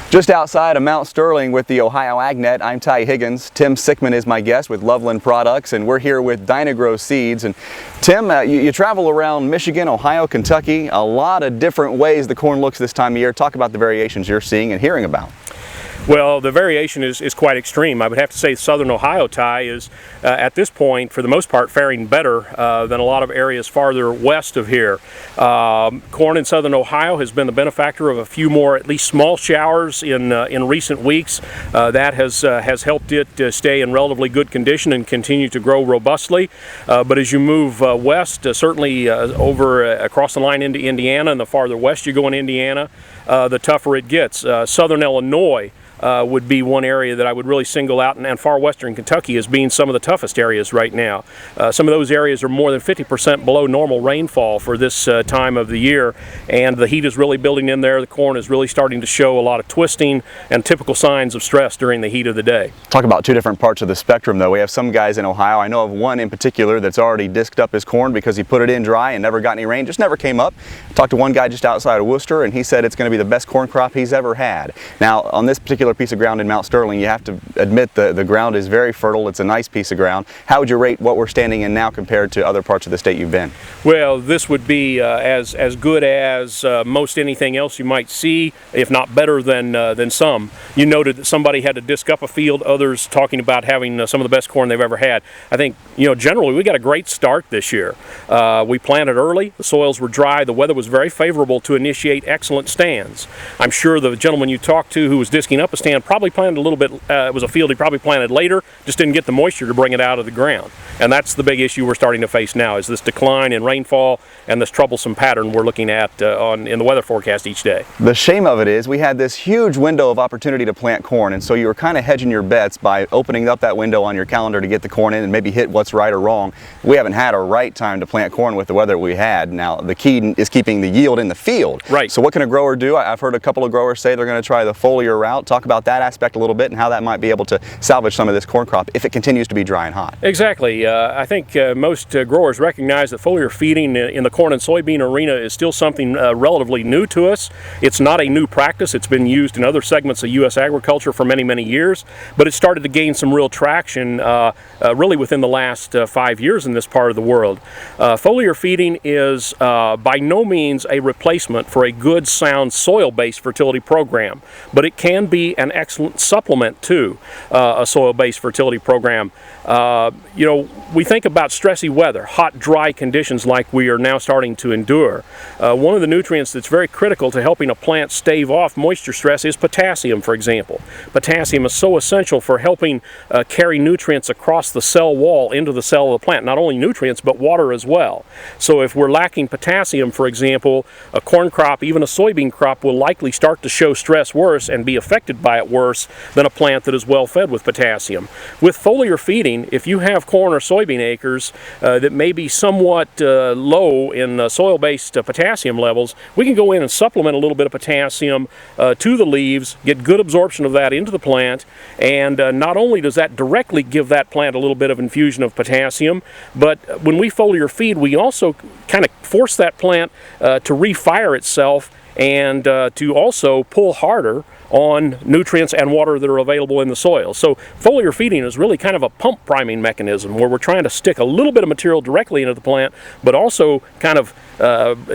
Just outside of Mount Sterling with the Ohio AgNet, I'm Ty Higgins. Tim Sickman is my guest with Loveland Products, and we're here with DynaGro seeds. And Tim, you travel around Michigan, Ohio, Kentucky, a lot of different ways the corn looks this time of year. Talk about the variations you're seeing and hearing about. Well, the variation is quite extreme. I would have to say southern Ohio, Ty, is at this point, for the most part, faring better than a lot of areas farther west of here. Corn in southern Ohio has been the benefactor of a few more, at least small showers in recent weeks. That has helped it stay in relatively good condition and continue to grow robustly. But as you move west, certainly over across the line into Indiana, and the farther west you go in Indiana, the tougher it gets. Southern Illinois would be one area that I would really single out, and far western Kentucky as being some of the toughest areas right now. Some of those areas are more than 50% below normal rainfall for this time of the year, and the heat is really building in there. The corn is really starting to show a lot of twisting and typical signs of stress during the heat of the day. Talk about two different parts of the spectrum though. We have some guys in Ohio, I know of one in particular that's already disked up his corn because he put it in dry and never got any rain, just never came up. Talked to one guy just outside of Worcester, and he said it's going to be the best corn crop he's ever had. Now on this particular piece of ground in Mount Sterling, you have to admit the ground is very fertile. It's a nice piece of ground. How would you rate what we're standing in now compared to other parts of the state you've been? Well, this would be as good as most anything else you might see, if not better than some. You noted that somebody had to disc up a field, others talking about having some of the best corn they've ever had. I think, generally we got a great start this year. We planted early, the soils were dry, the weather was very favorable to initiate excellent stands. I'm sure the gentleman you talked to who was disking up a stand probably planted a little bit, it was a field he probably planted later, just didn't get the moisture to bring it out of the ground. And that's the big issue we're starting to face now, is this decline in rainfall and this troublesome pattern we're looking at in the weather forecast each day. The shame of it is we had this huge window of opportunity to plant corn, and so you were kind of hedging your bets by opening up that window on your calendar to get the corn in and maybe hit what's right or wrong. We haven't had a right time to plant corn with the weather we had. Now the key is keeping the yield in the field. Right. So what can a grower do? I've heard a couple of growers say they're going to try the foliar route. Talk about that aspect a little bit and how that might be able to salvage some of this corn crop if it continues to be dry and hot. Exactly. I think most growers recognize that foliar feeding in the corn and soybean arena is still something relatively new to us. It's not a new practice. It's been used in other segments of U.S. agriculture for many, many years, but it started to gain some real traction really within the last 5 years in this part of the world. Foliar feeding is by no means a replacement for a good, sound, soil-based fertility program, but it can be an excellent supplement to a soil-based fertility program. We think about stressy weather, hot, dry conditions like we are now starting to endure. One of the nutrients that's very critical to helping a plant stave off moisture stress is potassium, for example. Potassium is so essential for helping carry nutrients across the cell wall into the cell of the plant. Not only nutrients, but water as well. So if we're lacking potassium, for example, a corn crop, even a soybean crop, will likely start to show stress worse and be affected by it worse than a plant that is well fed with potassium. With foliar feeding, if you have corn or soybean acres that may be somewhat low in soil-based potassium levels, we can go in and supplement a little bit of potassium to the leaves, get good absorption of that into the plant, and not only does that directly give that plant a little bit of infusion of potassium, but when we foliar feed, we also kind of force that plant to refire itself and to also pull harder on nutrients and water that are available in the soil. So foliar feeding is really kind of a pump priming mechanism where we're trying to stick a little bit of material directly into the plant, but also kind of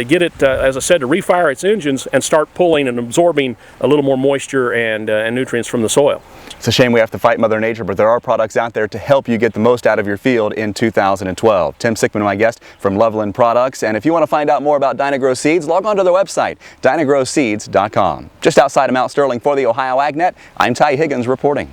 get it, as I said, to refire its engines and start pulling and absorbing a little more moisture and nutrients from the soil. It's a shame we have to fight Mother Nature, but there are products out there to help you get the most out of your field in 2012. Tim Sickman, my guest from Loveland Products. And if you want to find out more about DynaGro seeds, log on to their website, dynagroseeds.com. Just outside of Mount Sterling for the Ohio AgNet, I'm Ty Higgins reporting.